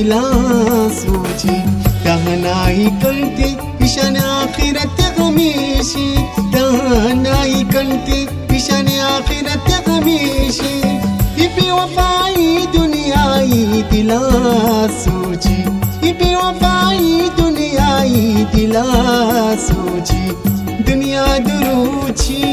दिला सोची तहनाई कंती ईशान आखिरत गमीशी तहनाई कंती ईशान आखिरत गमीशी बेवफाई दुनियाई दिला सोची बेवफाई दुनियाई दिला सोची दुनिया दुरूची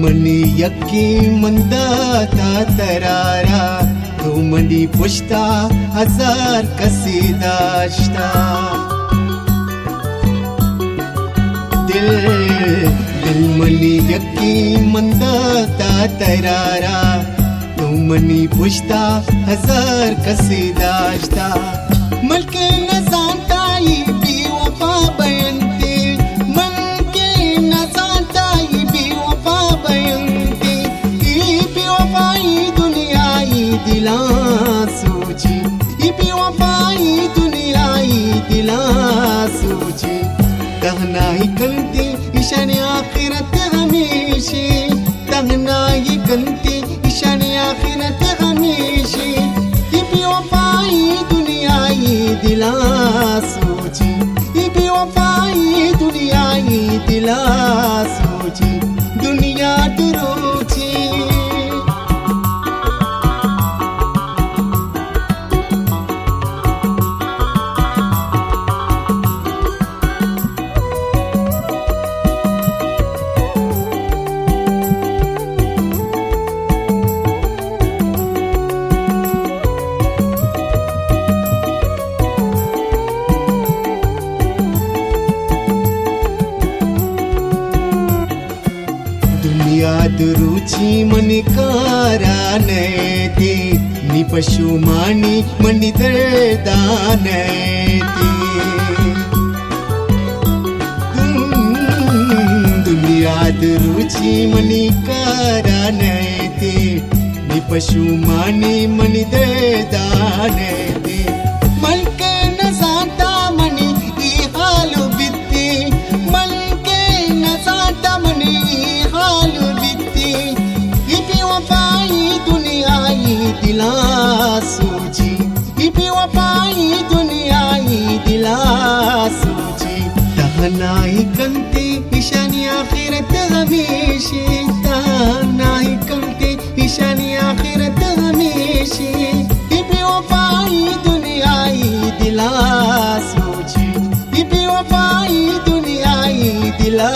मनी यकी मंदा ता तरारा तो मनी पुश्ता हजार कसी दाश्ता दिल मनी यकी मंदा ता तरारा तो मनी पुश्ता हजार कसी दाश्ता मलके न जानताई बेवफा बयनते मन के न जानताई बेवफा बयनते बेवफाई दुनियाई दिला सोची बेवफाई दुनियाई दिला सोची तहनाई कंते ईशान आखिरत हमेशे तहनाई कंते ईशान आखिरत हमेशे बेवफाई दुनियाई दिला सोची बेवफाई दुनियाई दिला सोची दुनिया दुरूची दुरूची मनिकारा नैती नि पशुमानी मनि दर्दानैती दुनिया दुरूची मनिकारा नैती नि पशुमानी मनि दर्दानैती मन के न जानता मनि ई हालु बित्ती मन के न जानता मनि ई हालु बेवफाई दुनियाई दिला सोची बेवफाई दुनियाई दिला सोची तहनाई कंते ईशान आखिरत हमेशे तहनाई कंते ईशान आखिरत हमेशे बेवफाई दुनियाई दिला सोची बेवफाई दुनियाई दिला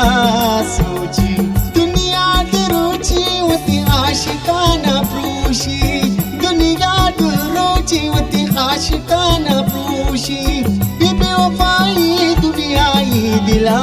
सोची दुनिया दुरूची वती आशिकाना प्रोशी दुनिया दुरूची वती आशिकाना प्रोशी बेवफाई दुनियाई दिला